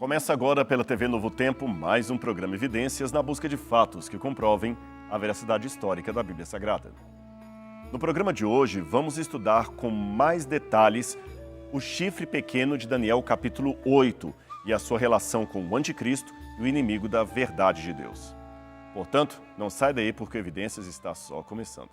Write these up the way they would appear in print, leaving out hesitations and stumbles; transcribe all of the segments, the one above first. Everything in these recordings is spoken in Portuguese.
Começa agora pela TV Novo Tempo mais um programa Evidências na busca de fatos que comprovem a veracidade histórica da Bíblia Sagrada. No programa de hoje, vamos estudar com mais detalhes o chifre pequeno de Daniel capítulo 8 e a sua relação com o anticristo e o inimigo da verdade de Deus. Portanto, não sai daí porque Evidências está só começando.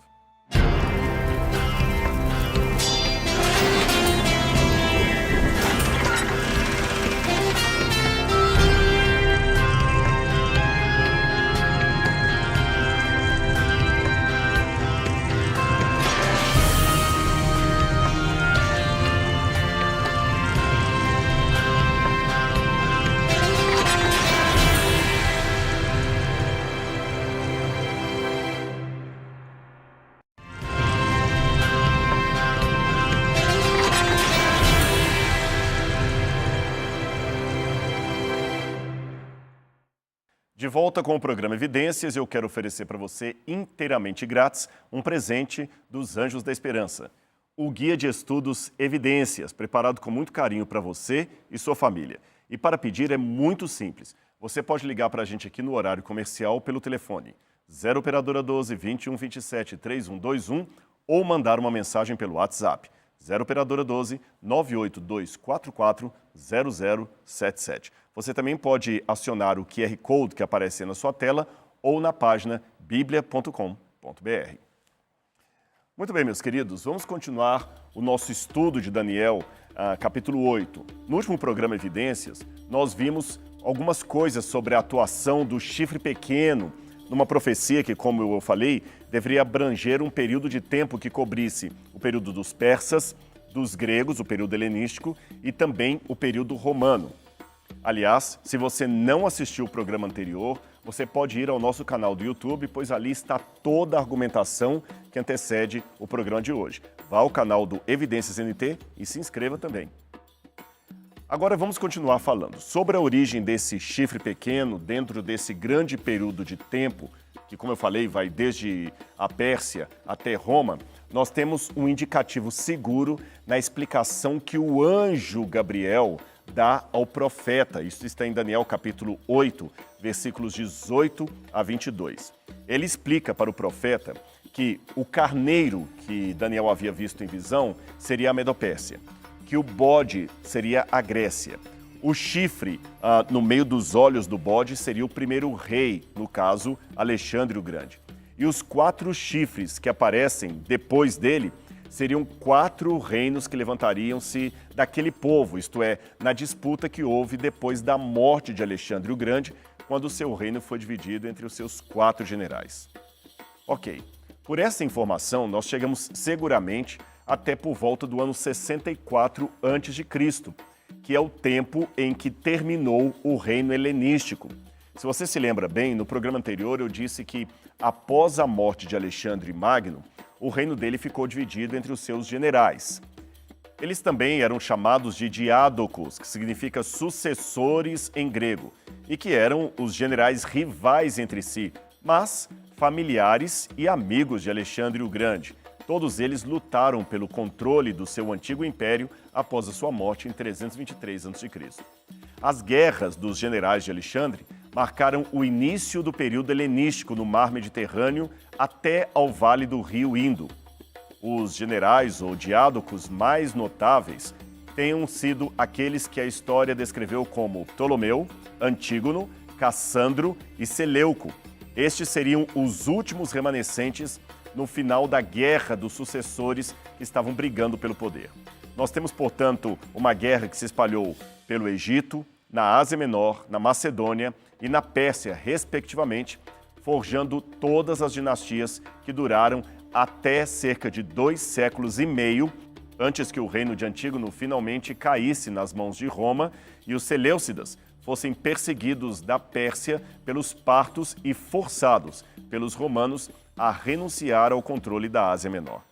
De volta com o programa Evidências, eu quero oferecer para você, inteiramente grátis, um presente dos Anjos da Esperança. O Guia de Estudos Evidências, preparado com muito carinho para você e sua família. E para pedir é muito simples. Você pode ligar para a gente aqui no horário comercial pelo telefone 0 Operadora 12 21 27 3121 ou mandar uma mensagem pelo WhatsApp 0 Operadora 12 98244 0077. Você também pode acionar o QR Code que aparece na sua tela ou na página biblia.com.br. Muito bem, meus queridos, vamos continuar o nosso estudo de Daniel, capítulo 8. No último programa Evidências, nós vimos algumas coisas sobre a atuação do chifre pequeno numa profecia que, como eu falei, deveria abranger um período de tempo que cobrisse o período dos persas, dos gregos, o período helenístico e também o período romano. Aliás, se você não assistiu o programa anterior, você pode ir ao nosso canal do YouTube, pois ali está toda a argumentação que antecede o programa de hoje. Vá ao canal do Evidências NT e se inscreva também. Agora vamos continuar falando sobre a origem desse chifre pequeno dentro desse grande período de tempo, que, como eu falei, vai desde a Pérsia até Roma. Nós temos um indicativo seguro na explicação que o anjo Gabriel dá ao profeta. Isso está em Daniel capítulo 8, versículos 18 a 22. Ele explica para o profeta que o carneiro que Daniel havia visto em visão seria a Medopérsia, que o bode seria a Grécia. O chifre no meio dos olhos do bode seria o primeiro rei, no caso, Alexandre o Grande. E os 4 chifres que aparecem depois dele seriam 4 reinos que levantariam-se daquele povo, isto é, na disputa que houve depois da morte de Alexandre o Grande, quando o seu reino foi dividido entre os seus 4 generais. Ok, por essa informação nós chegamos seguramente até por volta do ano 64 a.C., que é o tempo em que terminou o reino helenístico. Se você se lembra bem, no programa anterior eu disse que após a morte de Alexandre Magno, o reino dele ficou dividido entre os seus generais. Eles também eram chamados de diádocos, que significa sucessores em grego, e que eram os generais rivais entre si, mas familiares e amigos de Alexandre o Grande. Todos eles lutaram pelo controle do seu antigo império após a sua morte em 323 a.C. As guerras dos generais de Alexandre marcaram o início do período helenístico no mar Mediterrâneo até ao vale do rio Indo. Os generais ou diádocos mais notáveis tenham sido aqueles que a história descreveu como Ptolomeu, Antígono, Cassandro e Seleuco. Estes seriam os últimos remanescentes no final da guerra dos sucessores que estavam brigando pelo poder. Nós temos, portanto, uma guerra que se espalhou pelo Egito, na Ásia Menor, na Macedônia e na Pérsia, respectivamente, forjando todas as dinastias que duraram até cerca de 2 séculos e meio, antes que o reino de Antígono finalmente caísse nas mãos de Roma e os Seleucidas fossem perseguidos da Pérsia pelos partos e forçados pelos romanos a renunciar ao controle da Ásia Menor.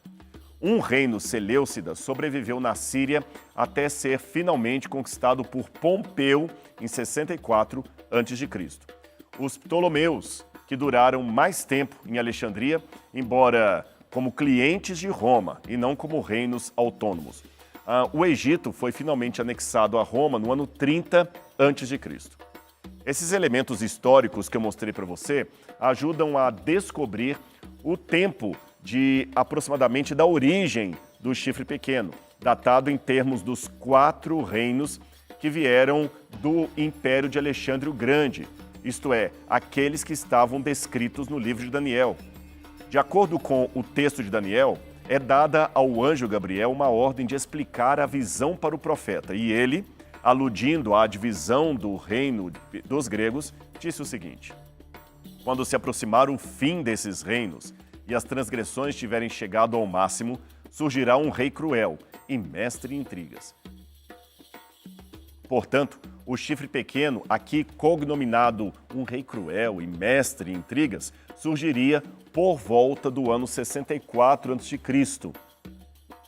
Um reino seleucida sobreviveu na Síria até ser finalmente conquistado por Pompeu em 64 a.C. Os Ptolomeus, que duraram mais tempo em Alexandria, embora como clientes de Roma e não como reinos autônomos. O Egito foi finalmente anexado a Roma no ano 30 a.C. Esses elementos históricos que eu mostrei para você ajudam a descobrir o tempo de aproximadamente da origem do chifre pequeno, datado em termos dos 4 reinos que vieram do Império de Alexandre o Grande, isto é, aqueles que estavam descritos no livro de Daniel. De acordo com o texto de Daniel, é dada ao anjo Gabriel uma ordem de explicar a visão para o profeta, e ele, aludindo à divisão do reino dos gregos, disse o seguinte: quando se aproximar o fim desses reinos e as transgressões tiverem chegado ao máximo, surgirá um rei cruel e mestre em intrigas. Portanto, o chifre pequeno, aqui cognominado um rei cruel e mestre em intrigas, surgiria por volta do ano 64 a.C.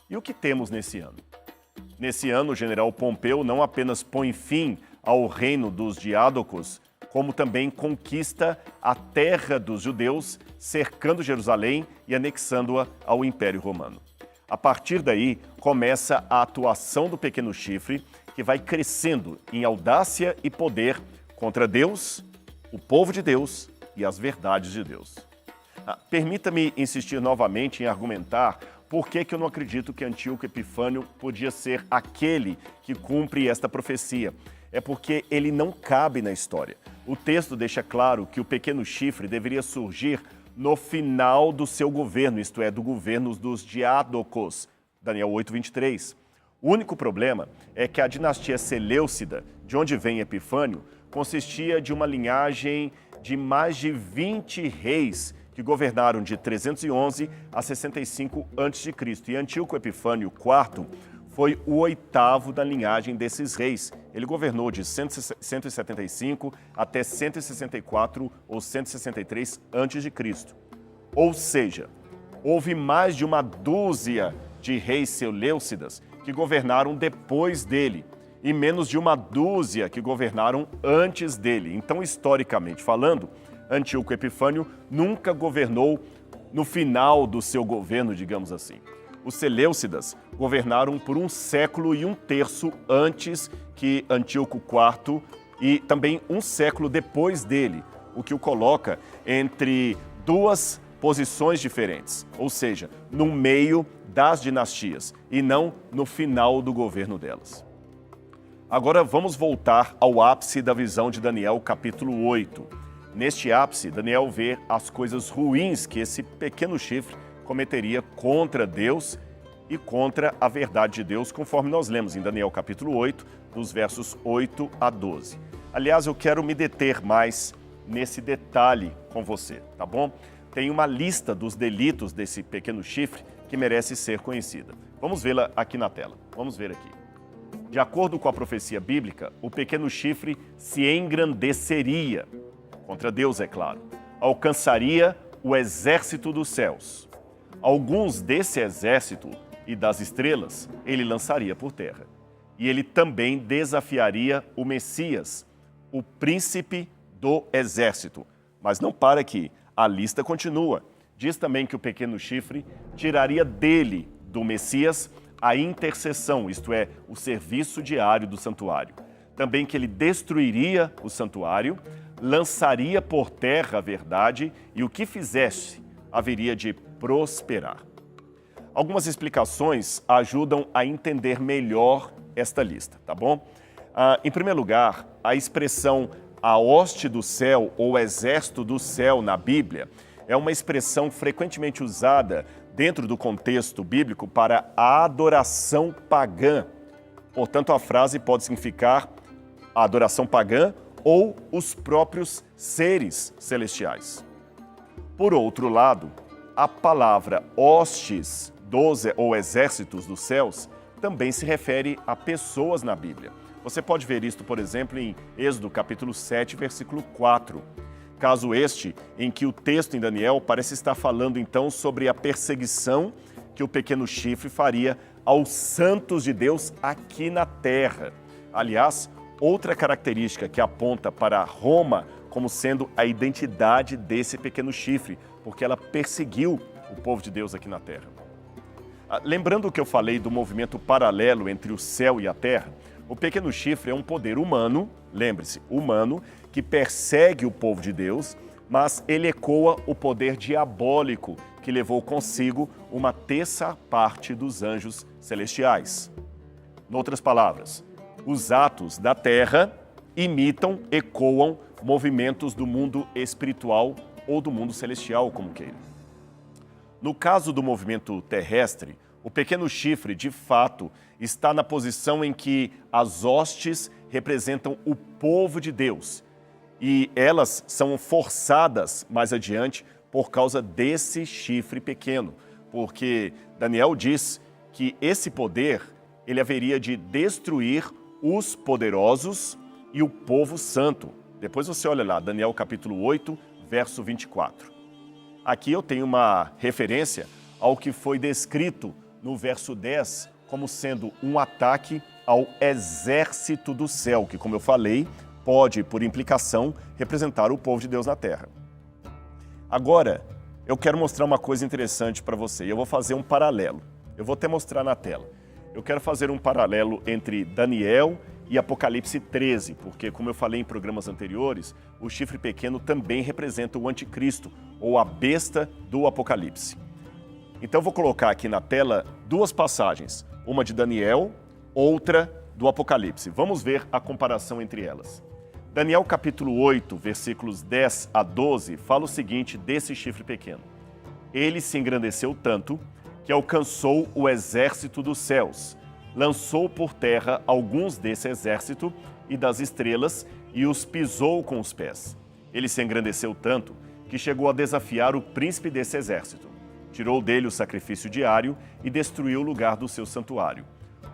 E o que temos nesse ano? Nesse ano, o general Pompeu não apenas põe fim ao reino dos Diádocos, como também conquista a terra dos judeus, cercando Jerusalém e anexando-a ao Império Romano. A partir daí, começa a atuação do pequeno chifre, que vai crescendo em audácia e poder contra Deus, o povo de Deus e as verdades de Deus. Permita-me insistir novamente em argumentar por que eu não acredito que Antíoco Epifânio podia ser aquele que cumpre esta profecia. É porque ele não cabe na história. O texto deixa claro que o pequeno chifre deveria surgir no final do seu governo, isto é, do governo dos Diádocos, Daniel 8:23. O único problema é que a dinastia Seleucida, de onde vem Epifânio, consistia de uma linhagem de mais de 20 reis que governaram de 311 a 65 a.C. E Antíoco Epifânio IV foi o 8º da linhagem desses reis. Ele governou de 175 até 164 ou 163 a.C. Ou seja, houve mais de uma dúzia de reis seleucidas que governaram depois dele e menos de uma dúzia que governaram antes dele. Então, historicamente falando, Antíoco Epifânio nunca governou no final do seu governo, digamos assim. Os seleucidas governaram por 1 século e 1/3 antes que Antíoco IV e também 1 século depois dele, o que o coloca entre duas posições diferentes, ou seja, no meio das dinastias e não no final do governo delas. Agora vamos voltar ao ápice da visão de Daniel, capítulo 8. Neste ápice, Daniel vê as coisas ruins que esse pequeno chifre cometeria contra Deus e contra a verdade de Deus, conforme nós lemos em Daniel capítulo 8, dos versos 8 a 12. Aliás, eu quero me deter mais nesse detalhe com você, tá bom? Tem uma lista dos delitos desse pequeno chifre que merece ser conhecida. Vamos vê-la aqui na tela. Vamos ver aqui. De acordo com a profecia bíblica, o pequeno chifre se engrandeceria, contra Deus, é claro, alcançaria o exército dos céus. Alguns desse exército e das estrelas ele lançaria por terra. E ele também desafiaria o Messias, o príncipe do exército. Mas não para aqui, a lista continua. Diz também que o pequeno chifre tiraria dele, do Messias, a intercessão, isto é, o serviço diário do santuário. Também que ele destruiria o santuário, lançaria por terra a verdade e o que fizesse haveria de prosperar. Algumas explicações ajudam a entender melhor esta lista, tá bom? Em primeiro lugar, a expressão a hoste do céu ou exército do céu na Bíblia é uma expressão frequentemente usada dentro do contexto bíblico para a adoração pagã. Portanto, a frase pode significar a adoração pagã ou os próprios seres celestiais. Por outro lado, a palavra hostes ou exércitos dos céus também se refere a pessoas na Bíblia. Você pode ver isto, por exemplo, em Êxodo capítulo 7, versículo 4. Caso este, em que o texto em Daniel parece estar falando então sobre a perseguição que o pequeno chifre faria aos santos de Deus aqui na terra. Aliás, outra característica que aponta para Roma como sendo a identidade desse pequeno chifre, porque ela perseguiu o povo de Deus aqui na terra. Lembrando o que eu falei do movimento paralelo entre o céu e a terra, o pequeno chifre é um poder humano, lembre-se, humano, que persegue o povo de Deus, mas ele ecoa o poder diabólico que levou consigo uma terça parte dos anjos celestiais. Em outras palavras, os atos da terra imitam, ecoam movimentos do mundo espiritual ou do mundo celestial, como queira. No caso do movimento terrestre, o pequeno chifre, de fato, está na posição em que as hostes representam o povo de Deus e elas são forçadas mais adiante por causa desse chifre pequeno, porque Daniel diz que esse poder ele haveria de destruir os poderosos e o povo santo. Depois você olha lá, Daniel capítulo 8, verso 24. Aqui eu tenho uma referência ao que foi descrito no verso 10 como sendo um ataque ao exército do céu, que, como eu falei, pode, por implicação, representar o povo de Deus na terra. Agora, eu quero mostrar uma coisa interessante para você, e eu vou fazer um paralelo. Eu vou até mostrar na tela. Eu quero fazer um paralelo entre Daniel e Apocalipse 13, porque, como eu falei em programas anteriores, o chifre pequeno também representa o anticristo, ou a besta do Apocalipse. Então, eu vou colocar aqui na tela duas passagens, uma de Daniel, outra do Apocalipse. Vamos ver a comparação entre elas. Daniel capítulo 8, versículos 10 a 12, fala o seguinte desse chifre pequeno. Ele se engrandeceu tanto que alcançou o exército dos céus, lançou por terra alguns desse exército e das estrelas e os pisou com os pés. Ele se engrandeceu tanto que chegou a desafiar o príncipe desse exército. Tirou dele o sacrifício diário e destruiu o lugar do seu santuário.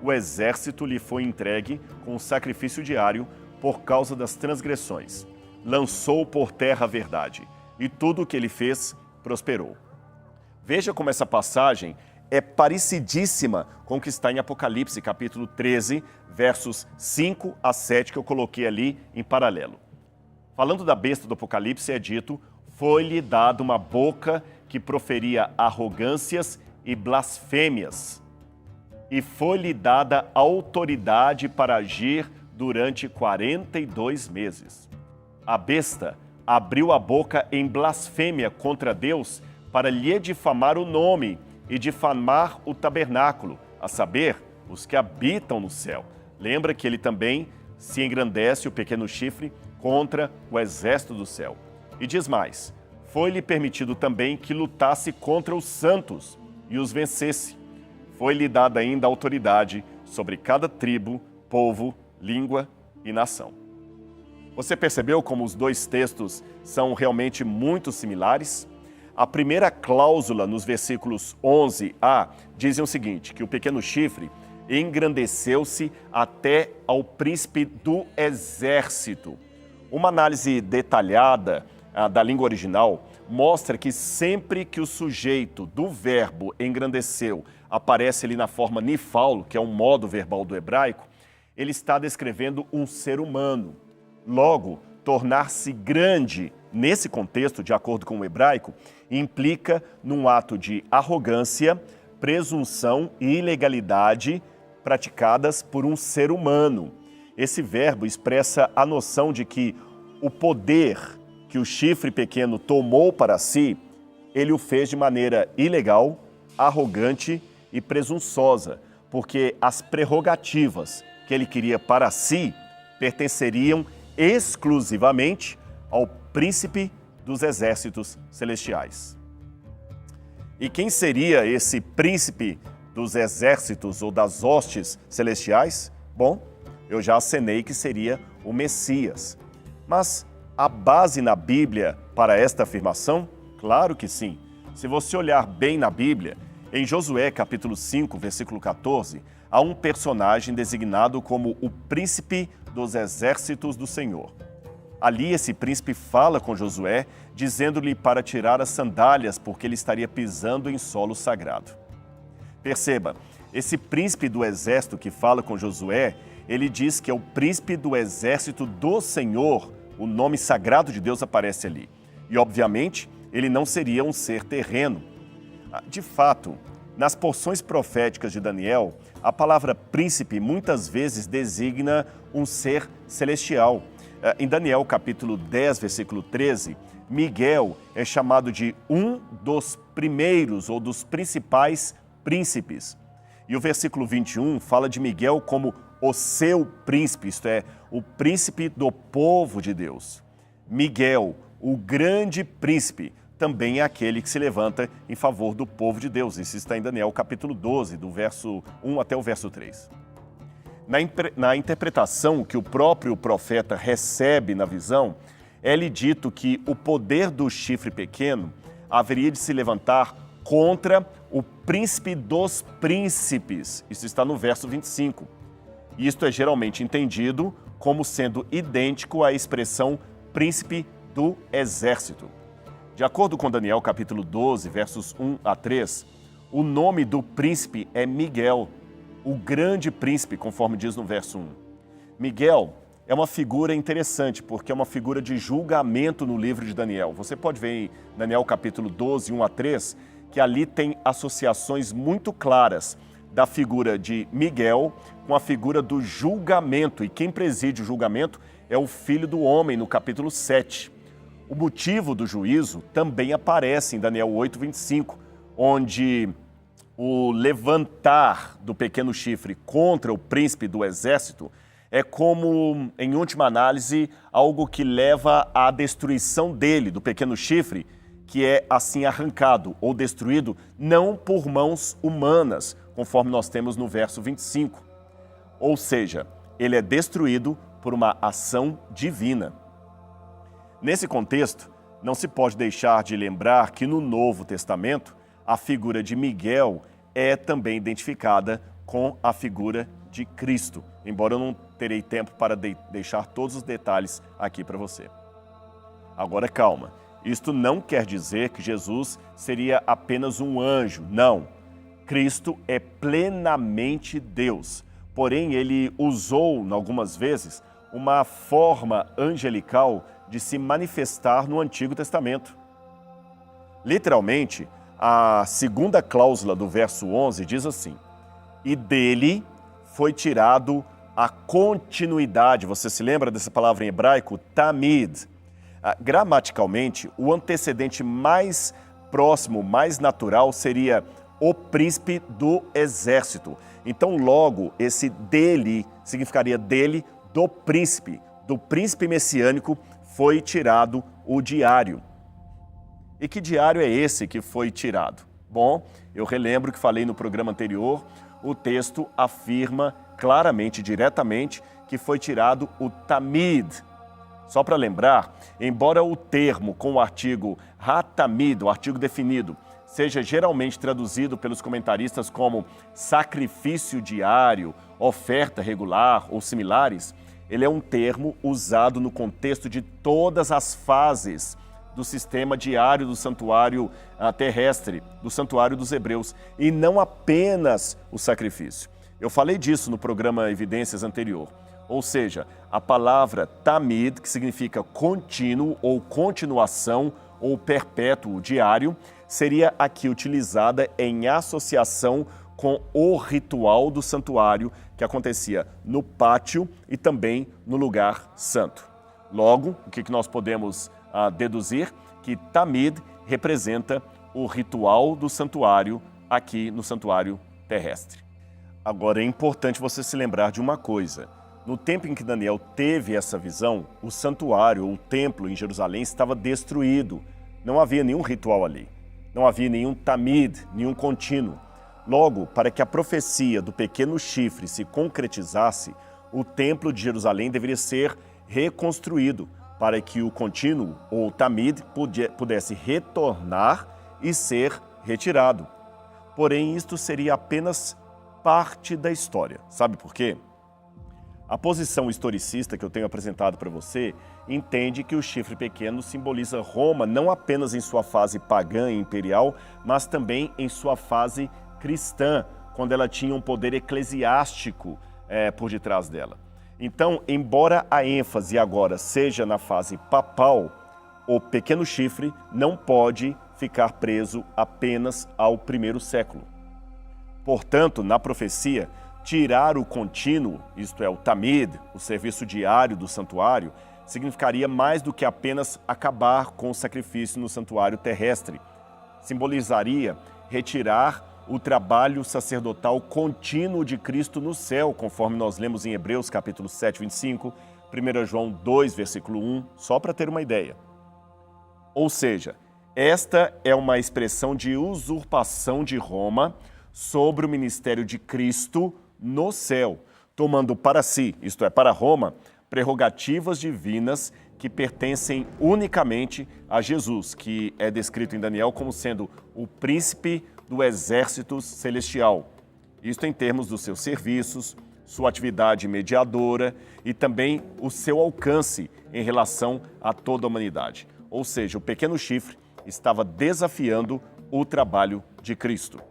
O exército lhe foi entregue com o sacrifício diário por causa das transgressões. Lançou por terra a verdade, e tudo o que ele fez prosperou. Veja como essa passagem é parecidíssima com o que está em Apocalipse, capítulo 13, versos 5 a 7, que eu coloquei ali em paralelo. Falando da besta do Apocalipse, é dito, foi-lhe dada uma boca que proferia arrogâncias e blasfêmias, e foi-lhe dada autoridade para agir durante 42 meses. A besta abriu a boca em blasfêmia contra Deus para lhe difamar o nome e difamar o tabernáculo, a saber, os que habitam no céu. Lembra que ele também se engrandece, o pequeno chifre, contra o exército do céu. E diz mais, foi-lhe permitido também que lutasse contra os santos e os vencesse. Foi-lhe dada ainda autoridade sobre cada tribo, povo, língua e nação. Você percebeu como os dois textos são realmente muito similares? A primeira cláusula nos versículos 11a dizem o seguinte, que o pequeno chifre engrandeceu-se até ao príncipe do exército. Uma análise detalhada da língua original mostra que sempre que o sujeito do verbo engrandeceu aparece ali na forma nifal, que é um modo verbal do hebraico, ele está descrevendo um ser humano. Logo, tornar-se grande, nesse contexto, de acordo com o hebraico, implica num ato de arrogância, presunção e ilegalidade praticadas por um ser humano. Esse verbo expressa a noção de que o poder que o chifre pequeno tomou para si, ele o fez de maneira ilegal, arrogante e presunçosa, porque as prerrogativas que ele queria para si pertenceriam exclusivamente ao príncipe dos exércitos celestiais. E quem seria esse príncipe dos exércitos ou das hostes celestiais? Bom, eu já acenei que seria o Messias. Mas a base na Bíblia para esta afirmação? Claro que sim. Se você olhar bem na Bíblia, em Josué capítulo 5, versículo 14, há um personagem designado como o príncipe dos exércitos do Senhor. Ali esse príncipe fala com Josué, dizendo-lhe para tirar as sandálias, porque ele estaria pisando em solo sagrado. Perceba, esse príncipe do exército que fala com Josué, ele diz que é o príncipe do exército do Senhor, o nome sagrado de Deus aparece ali. E, obviamente, ele não seria um ser terreno. De fato, Nas porções proféticas de Daniel, a palavra príncipe muitas vezes designa um ser celestial. Em Daniel capítulo 10, versículo 13, Miguel é chamado de um dos primeiros ou dos principais príncipes. E o versículo 21 fala de Miguel como o seu príncipe, isto é, o príncipe do povo de Deus. Miguel, o grande príncipe, também é aquele que se levanta em favor do povo de Deus. Isso está em Daniel capítulo 12, do verso 1 até o verso 3. Na interpretação que o próprio profeta recebe na visão, é-lhe dito que o poder do chifre pequeno haveria de se levantar contra o príncipe dos príncipes. Isso está no verso 25. Isto é geralmente entendido como sendo idêntico à expressão príncipe do exército. De acordo com Daniel capítulo 12, versos 1 a 3, o nome do príncipe é Miguel, o grande príncipe, conforme diz no verso 1. Miguel é uma figura interessante, porque é uma figura de julgamento no livro de Daniel. Você pode ver em Daniel capítulo 12, 1 a 3, que ali tem associações muito claras da figura de Miguel com a figura do julgamento. E quem preside o julgamento é o Filho do Homem, no capítulo 7. O motivo do juízo também aparece em Daniel 8, 25, onde o levantar do pequeno chifre contra o príncipe do exército é como, em última análise, algo que leva à destruição dele, do pequeno chifre, que é assim arrancado ou destruído não por mãos humanas, conforme nós temos no verso 25. Ou seja, ele é destruído por uma ação divina. Nesse contexto, não se pode deixar de lembrar que no Novo Testamento, a figura de Miguel é também identificada com a figura de Cristo, embora eu não terei tempo para deixar todos os detalhes aqui para você. Agora calma, isto não quer dizer que Jesus seria apenas um anjo, não. Cristo é plenamente Deus, porém ele usou, algumas vezes, uma forma angelical de se manifestar no Antigo Testamento. Literalmente, a segunda cláusula do verso 11 diz assim: e dele foi tirado a continuidade. Você se lembra dessa palavra em hebraico? Tamid. Gramaticalmente, o antecedente mais próximo, mais natural, seria o príncipe do exército. Então, logo, esse dele significaria dele, do príncipe messiânico, foi tirado o diário. E que diário é esse que foi tirado? Bom, eu relembro que falei no programa anterior, o texto afirma claramente, diretamente, que foi tirado o Tamid. Só para lembrar, embora o termo com o artigo ha-tamid, o artigo definido, seja geralmente traduzido pelos comentaristas como sacrifício diário, oferta regular ou similares, ele é um termo usado no contexto de todas as fases do sistema diário do santuário terrestre, do santuário dos hebreus, e não apenas o sacrifício. Eu falei disso no programa Evidências anterior. Ou seja, a palavra tamid, que significa contínuo ou continuação ou perpétuo, diário, seria aqui utilizada em associação com o ritual do santuário que acontecia no pátio e também no lugar santo. Logo, o que nós podemos deduzir? Que Tamid representa o ritual do santuário aqui no santuário terrestre. Agora, é importante você se lembrar de uma coisa. No tempo em que Daniel teve essa visão, o santuário, o templo em Jerusalém estava destruído. Não havia nenhum ritual ali. Não havia nenhum Tamid, nenhum contínuo. Logo, para que a profecia do pequeno chifre se concretizasse, o templo de Jerusalém deveria ser reconstruído para que o contínuo, ou Tamid, pudesse retornar e ser retirado. Porém, isto seria apenas parte da história. Sabe por quê? A posição historicista que eu tenho apresentado para você entende que o chifre pequeno simboliza Roma não apenas em sua fase pagã e imperial, mas também em sua fase cristã, quando ela tinha um poder eclesiástico por detrás dela. Então, embora a ênfase agora seja na fase papal, o pequeno chifre não pode ficar preso apenas ao primeiro século. Portanto, na profecia, tirar o contínuo, isto é, o tamid, o serviço diário do santuário, significaria mais do que apenas acabar com o sacrifício no santuário terrestre. Simbolizaria retirar o trabalho sacerdotal contínuo de Cristo no céu, conforme nós lemos em Hebreus capítulo 7, 25, 1 João 2, versículo 1, só para ter uma ideia. Ou seja, esta é uma expressão de usurpação de Roma sobre o ministério de Cristo no céu, tomando para si, isto é, para Roma, prerrogativas divinas que pertencem unicamente a Jesus, que é descrito em Daniel como sendo o príncipe do exército celestial. Isto em termos dos seus serviços, sua atividade mediadora e também o seu alcance em relação a toda a humanidade. Ou seja, o pequeno chifre estava desafiando o trabalho de Cristo.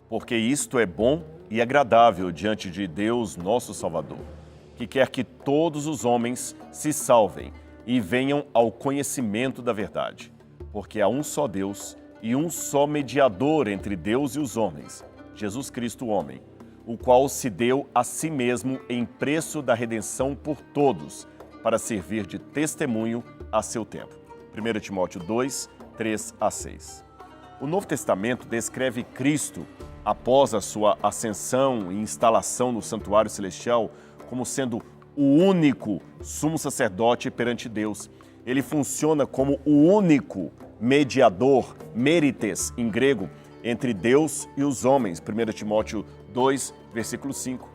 Porque isto é bom e agradável diante de Deus, nosso Salvador, que quer que todos os homens se salvem e venham ao conhecimento da verdade. Porque há um só Deus e um só mediador entre Deus e os homens, Jesus Cristo, o homem, o qual se deu a si mesmo em preço da redenção por todos, para servir de testemunho a seu tempo. 1 Timóteo 2, 3 a 6. O Novo Testamento descreve Cristo, após a sua ascensão e instalação no santuário celestial, como sendo o único sumo sacerdote perante Deus. Ele funciona como o único mediador, mérites em grego, entre Deus e os homens. 1 Timóteo 2, versículo 5.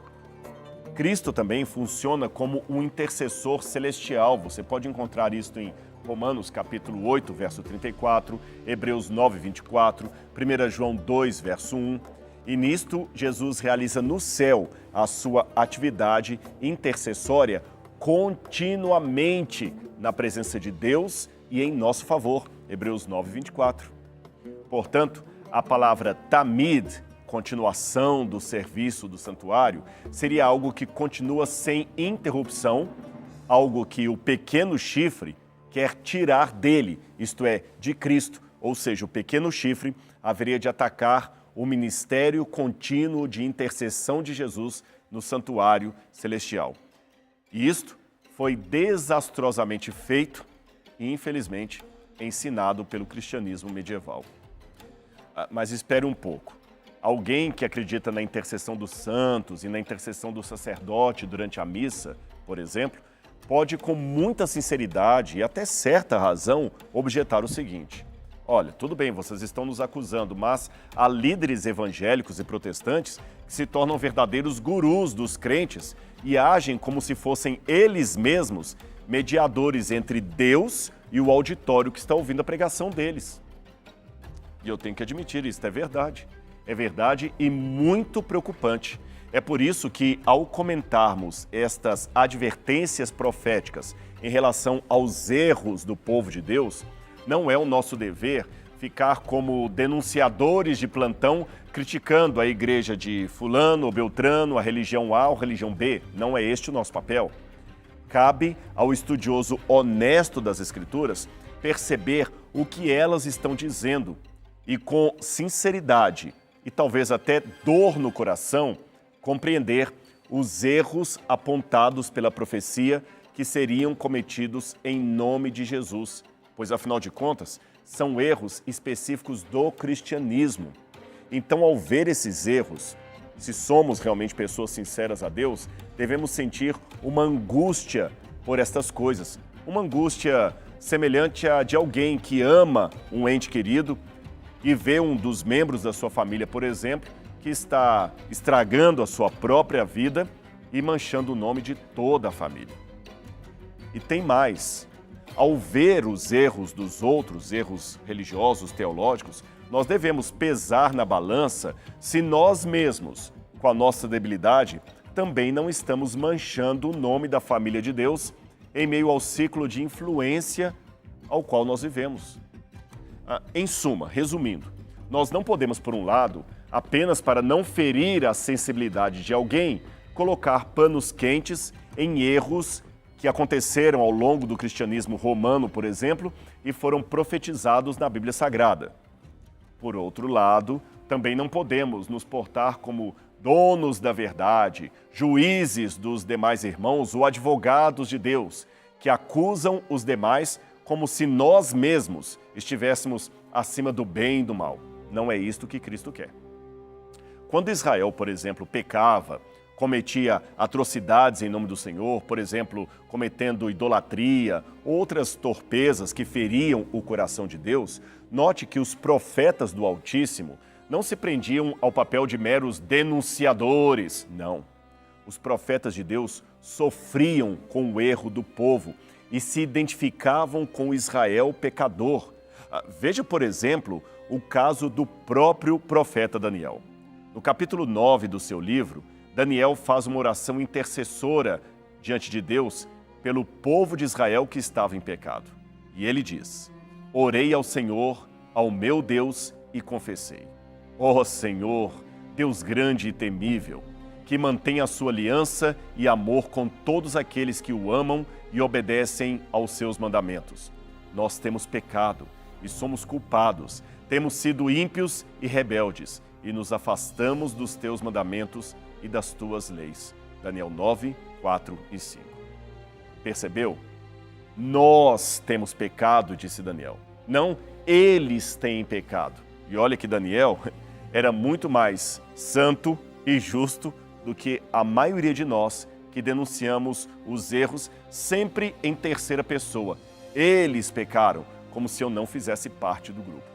Cristo também funciona como um intercessor celestial. Você pode encontrar isso em Romanos capítulo 8, verso 34, Hebreus 9, 24, 1 João 2, verso 1. E nisto, Jesus realiza no céu a sua atividade intercessória continuamente na presença de Deus e em nosso favor. Hebreus 9, 24. Portanto, a palavra tamid, continuação do serviço do santuário, seria algo que continua sem interrupção, algo que o pequeno chifre quer tirar dele, isto é, de Cristo. Ou seja, o pequeno chifre haveria de atacar o ministério contínuo de intercessão de Jesus no santuário celestial. E isto foi desastrosamente feito e, infelizmente, ensinado pelo cristianismo medieval. Mas espere um pouco. Alguém que acredita na intercessão dos santos e na intercessão do sacerdote durante a missa, por exemplo, pode com muita sinceridade e até certa razão objetar o seguinte: olha, tudo bem, vocês estão nos acusando, mas há líderes evangélicos e protestantes que se tornam verdadeiros gurus dos crentes e agem como se fossem eles mesmos mediadores entre Deus e o auditório que está ouvindo a pregação deles. E eu tenho que admitir, isso é verdade. É verdade e muito preocupante. É por isso que, ao comentarmos estas advertências proféticas em relação aos erros do povo de Deus, não é o nosso dever ficar como denunciadores de plantão criticando a igreja de fulano ou beltrano, a religião A ou religião B. Não é este o nosso papel. Cabe ao estudioso honesto das Escrituras perceber o que elas estão dizendo e, com sinceridade e talvez até dor no coração, compreender os erros apontados pela profecia que seriam cometidos em nome de Jesus, pois, afinal de contas, são erros específicos do cristianismo. Então, ao ver esses erros, se somos realmente pessoas sinceras a Deus, devemos sentir uma angústia por estas coisas. Uma angústia semelhante à de alguém que ama um ente querido e vê um dos membros da sua família, por exemplo, que está estragando a sua própria vida e manchando o nome de toda a família. E tem mais. Ao ver os erros dos outros, erros religiosos, teológicos, nós devemos pesar na balança se nós mesmos, com a nossa debilidade, também não estamos manchando o nome da família de Deus em meio ao ciclo de influência ao qual nós vivemos. Em suma, resumindo, nós não podemos, por um lado, apenas para não ferir a sensibilidade de alguém, colocar panos quentes em erros que aconteceram ao longo do cristianismo romano, por exemplo, e foram profetizados na Bíblia Sagrada. Por outro lado, Também não podemos nos portar como donos da verdade, juízes dos demais irmãos ou advogados de Deus, que acusam os demais como se nós mesmos estivéssemos acima do bem e do mal. Não é isto que Cristo quer. Quando Israel, por exemplo, pecava, cometia atrocidades em nome do Senhor, por exemplo, cometendo idolatria, outras torpezas que feriam o coração de Deus, note que os profetas do Altíssimo não se prendiam ao papel de meros denunciadores, não. Os profetas de Deus sofriam com o erro do povo e se identificavam com Israel pecador. Veja, por exemplo, o caso do próprio profeta Daniel. No capítulo 9 do seu livro, Daniel faz uma oração intercessora diante de Deus pelo povo de Israel que estava em pecado. E ele diz: orei ao Senhor, ao meu Deus, e confessei. Ó Senhor, Deus grande e temível, que mantém a sua aliança e amor com todos aqueles que o amam e obedecem aos seus mandamentos. Nós temos pecado e somos culpados, temos sido ímpios e rebeldes, e nos afastamos dos teus mandamentos e das tuas leis. Daniel 9, 4 e 5. Percebeu? Nós temos pecado, disse Daniel. Não, eles têm pecado. E olha que Daniel era muito mais santo e justo do que a maioria de nós que denunciamos os erros sempre em terceira pessoa. Eles pecaram, como se eu não fizesse parte do grupo.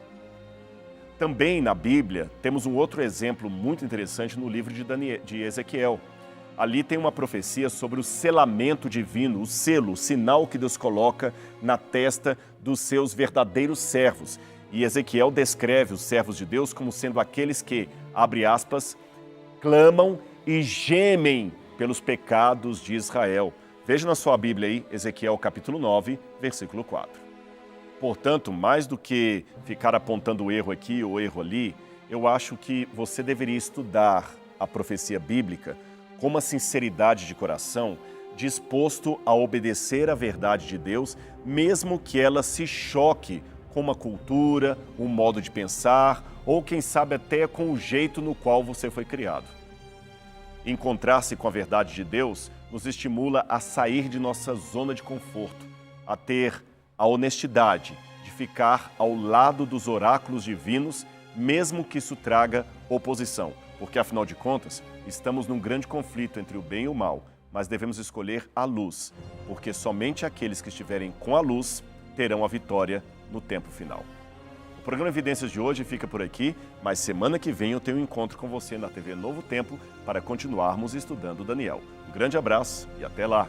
Também na Bíblia temos um outro exemplo muito interessante no livro de Ezequiel. Ali tem uma profecia sobre o selamento divino, o selo, o sinal que Deus coloca na testa dos seus verdadeiros servos. E Ezequiel descreve os servos de Deus como sendo aqueles que, abre aspas, clamam e gemem pelos pecados de Israel. Veja na sua Bíblia aí, Ezequiel capítulo 9, versículo 4. Portanto, mais do que ficar apontando o erro aqui ou erro ali, eu acho que você deveria estudar a profecia bíblica com uma sinceridade de coração, disposto a obedecer à verdade de Deus, mesmo que ela se choque com uma cultura, um modo de pensar, ou quem sabe até com o jeito no qual você foi criado. Encontrar-se com a verdade de Deus nos estimula a sair de nossa zona de conforto, a ter a honestidade de ficar ao lado dos oráculos divinos, mesmo que isso traga oposição, porque afinal de contas, estamos num grande conflito entre o bem e o mal, mas devemos escolher a luz, porque somente aqueles que estiverem com a luz terão a vitória no tempo final. O programa Evidências de hoje fica por aqui, mas semana que vem eu tenho um encontro com você na TV Novo Tempo para continuarmos estudando Daniel. Um grande abraço e até lá!